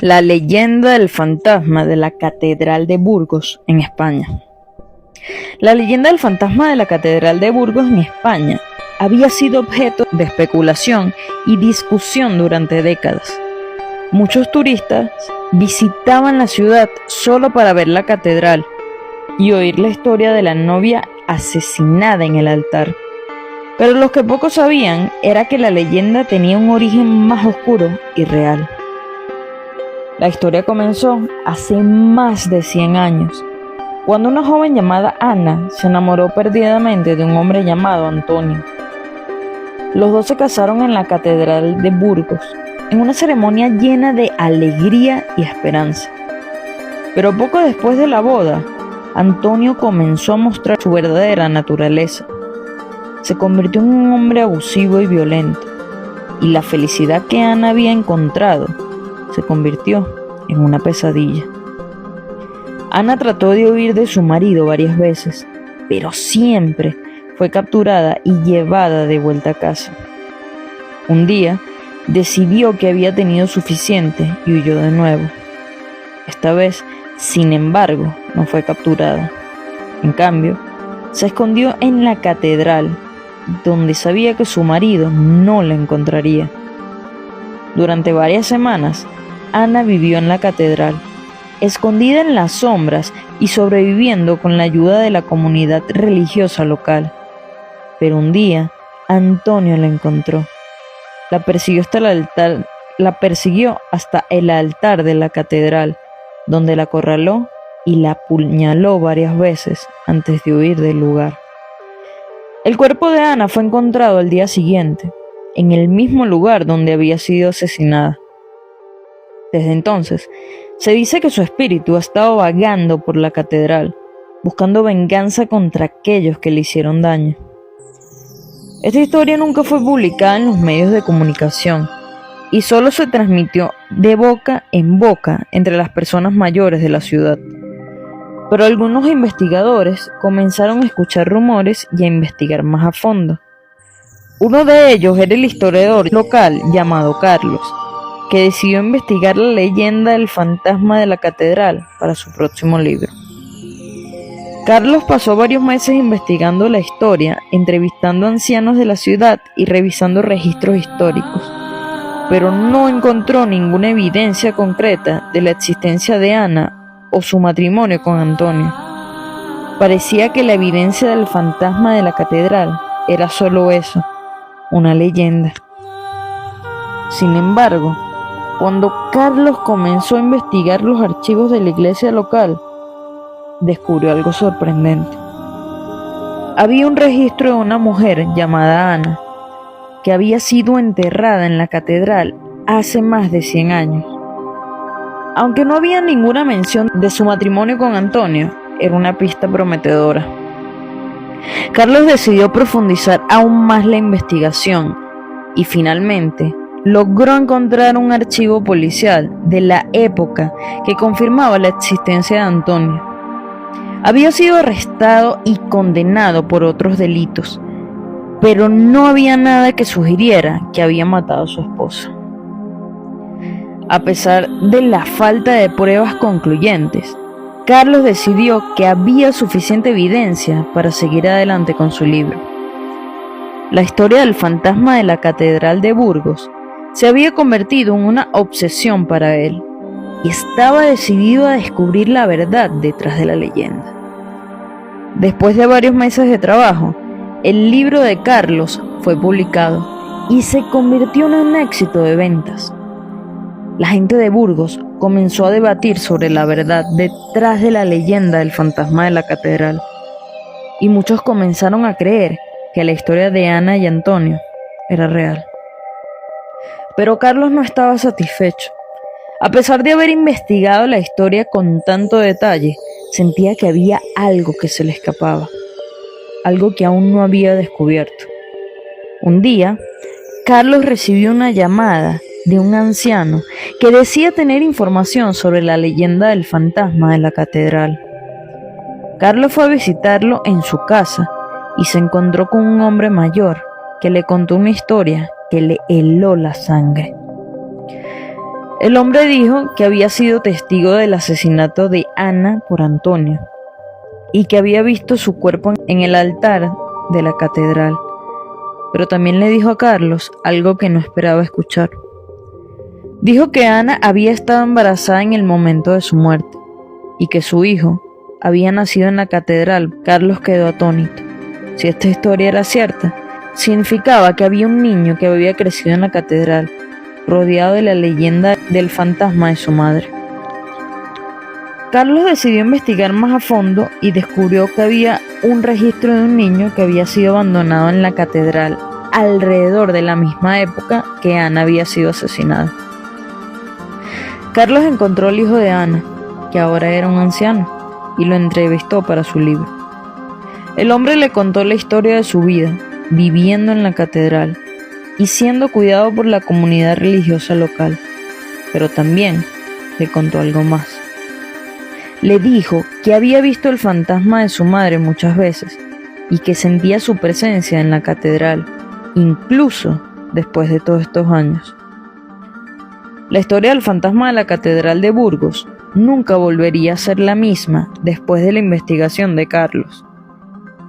La leyenda del fantasma de la Catedral de Burgos, en España. La leyenda del fantasma de la Catedral de Burgos, en España, había sido objeto de especulación y discusión durante décadas. Muchos turistas visitaban la ciudad solo para ver la catedral y oír la historia de la novia asesinada en el altar. Pero lo que pocos sabían era que la leyenda tenía un origen más oscuro y real. La historia comenzó hace más de 100 años, cuando una joven llamada Ana se enamoró perdidamente de un hombre llamado Antonio. Los dos se casaron en la Catedral de Burgos, en una ceremonia llena de alegría y esperanza. Pero poco después de la boda, Antonio comenzó a mostrar su verdadera naturaleza. Se convirtió en un hombre abusivo y violento, y la felicidad que Ana había encontrado se convirtió en una pesadilla. Ana trató de huir de su marido varias veces, pero siempre fue capturada y llevada de vuelta a casa. Un día, decidió que había tenido suficiente y huyó de nuevo. Esta vez, sin embargo, no fue capturada. En cambio, se escondió en la catedral, donde sabía que su marido no la encontraría. Durante varias semanas, Ana vivió en la catedral, escondida en las sombras y sobreviviendo con la ayuda de la comunidad religiosa local. Pero un día, Antonio la encontró. La persiguió hasta el altar de la catedral, donde la acorraló y la apuñaló varias veces antes de huir del lugar. El cuerpo de Ana fue encontrado al día siguiente, en el mismo lugar donde había sido asesinada. Desde entonces, se dice que su espíritu ha estado vagando por la catedral, buscando venganza contra aquellos que le hicieron daño. Esta historia nunca fue publicada en los medios de comunicación y solo se transmitió de boca en boca entre las personas mayores de la ciudad. Pero algunos investigadores comenzaron a escuchar rumores y a investigar más a fondo. Uno de ellos era el historiador local llamado Carlos, que decidió investigar la leyenda del fantasma de la catedral para su próximo libro. Carlos pasó varios meses investigando la historia, entrevistando a ancianos de la ciudad y revisando registros históricos, pero no encontró ninguna evidencia concreta de la existencia de Ana o su matrimonio con Antonio. Parecía que la evidencia del fantasma de la catedral era solo eso, una leyenda. Sin embargo, cuando Carlos comenzó a investigar los archivos de la iglesia local, descubrió algo sorprendente. Había un registro de una mujer llamada Ana, que había sido enterrada en la catedral hace más de 100 años. Aunque no había ninguna mención de su matrimonio con Antonio, era una pista prometedora. Carlos decidió profundizar aún más la investigación y finalmente logró encontrar un archivo policial de la época que confirmaba la existencia de Antonio. Había sido arrestado y condenado por otros delitos, pero no había nada que sugiriera que había matado a su esposa. A pesar de la falta de pruebas concluyentes, Carlos decidió que había suficiente evidencia para seguir adelante con su libro. La historia del fantasma de la Catedral de Burgos se había convertido en una obsesión para él y estaba decidido a descubrir la verdad detrás de la leyenda. Después de varios meses de trabajo, el libro de Carlos fue publicado y se convirtió en un éxito de ventas. La gente de Burgos comenzó a debatir sobre la verdad detrás de la leyenda del fantasma de la catedral, y muchos comenzaron a creer que la historia de Ana y Antonio era real. Pero Carlos no estaba satisfecho. A pesar de haber investigado la historia con tanto detalle, sentía que había algo que se le escapaba, algo que aún no había descubierto. Un día, Carlos recibió una llamada de un anciano que decía tener información sobre la leyenda del fantasma de la catedral. Carlos fue a visitarlo en su casa y se encontró con un hombre mayor que le contó una historia que le heló la sangre. El hombre dijo que había sido testigo del asesinato de Ana por Antonio y que había visto su cuerpo en el altar de la catedral, pero también le dijo a Carlos algo que no esperaba escuchar. Dijo que Ana había estado embarazada en el momento de su muerte y que su hijo había nacido en la catedral. Carlos quedó atónito. Si esta historia era cierta, significaba que había un niño que había crecido en la catedral, rodeado de la leyenda del fantasma de su madre. Carlos decidió investigar más a fondo y descubrió que había un registro de un niño que había sido abandonado en la catedral alrededor de la misma época que Ana había sido asesinada. Carlos encontró al hijo de Ana, que ahora era un anciano, y lo entrevistó para su libro. El hombre le contó la historia de su vida, viviendo en la catedral y siendo cuidado por la comunidad religiosa local, pero también le contó algo más. Le dijo que había visto el fantasma de su madre muchas veces y que sentía su presencia en la catedral, incluso después de todos estos años. La historia del fantasma de la catedral de Burgos nunca volvería a ser la misma después de la investigación de Carlos.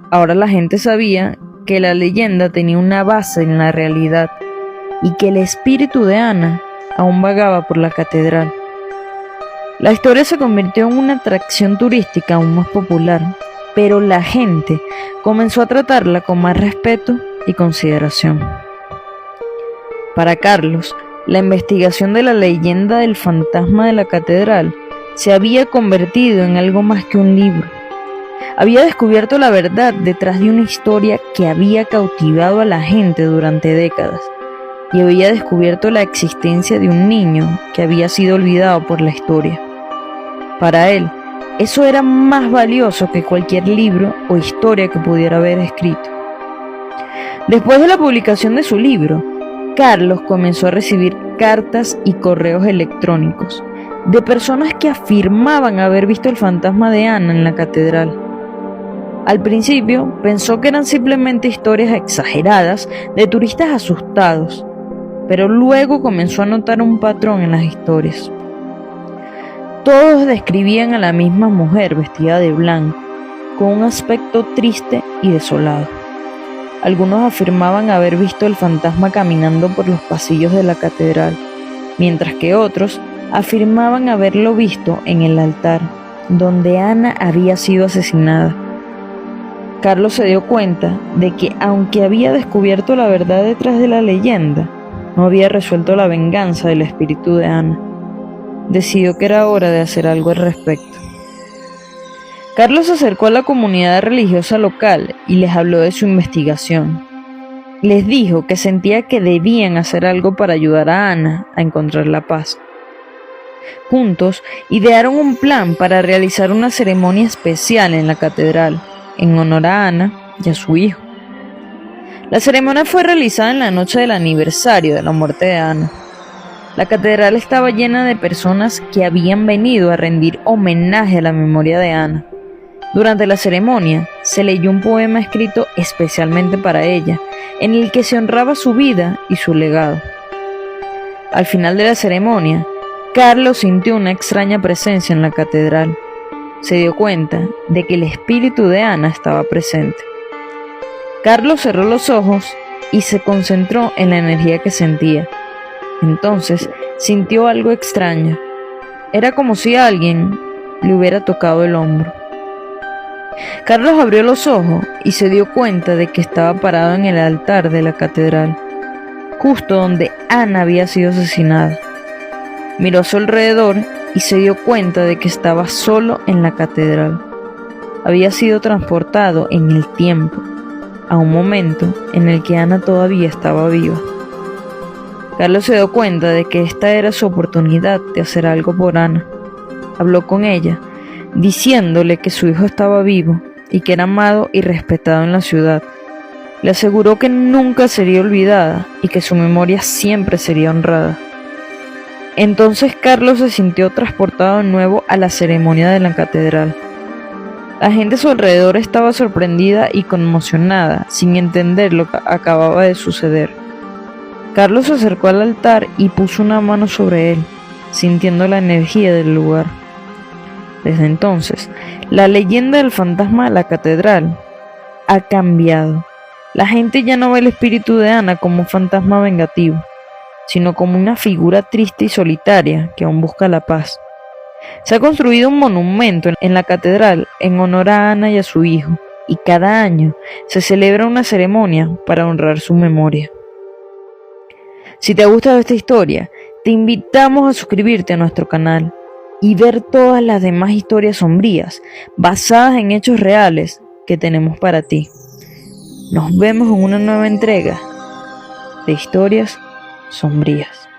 Ahora la gente sabía que la leyenda tenía una base en la realidad y que el espíritu de Ana aún vagaba por la catedral. La historia se convirtió en una atracción turística aún más popular, pero la gente comenzó a tratarla con más respeto y consideración. Para Carlos, la investigación de la leyenda del fantasma de la catedral se había convertido en algo más que un libro. Había descubierto la verdad detrás de una historia que había cautivado a la gente durante décadas y había descubierto la existencia de un niño que había sido olvidado por la historia. Para él, eso era más valioso que cualquier libro o historia que pudiera haber escrito. Después de la publicación de su libro, Carlos comenzó a recibir cartas y correos electrónicos de personas que afirmaban haber visto el fantasma de Ana en la catedral. Al principio pensó que eran simplemente historias exageradas de turistas asustados, pero luego comenzó a notar un patrón en las historias. Todos describían a la misma mujer vestida de blanco, con un aspecto triste y desolado. Algunos afirmaban haber visto el fantasma caminando por los pasillos de la catedral, mientras que otros afirmaban haberlo visto en el altar, donde Ana había sido asesinada. Carlos se dio cuenta de que, aunque había descubierto la verdad detrás de la leyenda, no había resuelto la venganza del espíritu de Ana. Decidió que era hora de hacer algo al respecto. Carlos se acercó a la comunidad religiosa local y les habló de su investigación. Les dijo que sentía que debían hacer algo para ayudar a Ana a encontrar la paz. Juntos idearon un plan para realizar una ceremonia especial en la catedral, en honor a Ana y a su hijo. La ceremonia fue realizada en la noche del aniversario de la muerte de Ana. La catedral estaba llena de personas que habían venido a rendir homenaje a la memoria de Ana. Durante la ceremonia se leyó un poema escrito especialmente para ella, en el que se honraba su vida y su legado. Al final de la ceremonia, Carlos sintió una extraña presencia en la catedral. Se dio cuenta de que el espíritu de Ana estaba presente. Carlos cerró los ojos y se concentró en la energía que sentía. Entonces sintió algo extraño. Era como si alguien le hubiera tocado el hombro. Carlos abrió los ojos y se dio cuenta de que estaba parado en el altar de la catedral, justo donde Ana había sido asesinada. Miró a su alrededor y se dio cuenta de que estaba solo en la catedral. Había sido transportado en el tiempo, a un momento en el que Ana todavía estaba viva. Carlos se dio cuenta de que esta era su oportunidad de hacer algo por Ana. Habló con ella, diciéndole que su hijo estaba vivo y que era amado y respetado en la ciudad. Le aseguró que nunca sería olvidada y que su memoria siempre sería honrada. Entonces Carlos se sintió transportado de nuevo a la ceremonia de la catedral. La gente a su alrededor estaba sorprendida y conmocionada, sin entender lo que acababa de suceder. Carlos se acercó al altar y puso una mano sobre él. sintiendo la energía del lugar. Desde entonces, la leyenda del fantasma de la catedral ha cambiado. La gente ya no ve el espíritu de Ana como un fantasma vengativo, sino como una figura triste y solitaria que aún busca la paz. Se ha construido un monumento en la catedral en honor a Ana y a su hijo, y cada año se celebra una ceremonia para honrar su memoria. Si te ha gustado esta historia, te invitamos a suscribirte a nuestro canal y ver todas las demás historias sombrías basadas en hechos reales que tenemos para ti. Nos vemos en una nueva entrega de Historias Sombrías.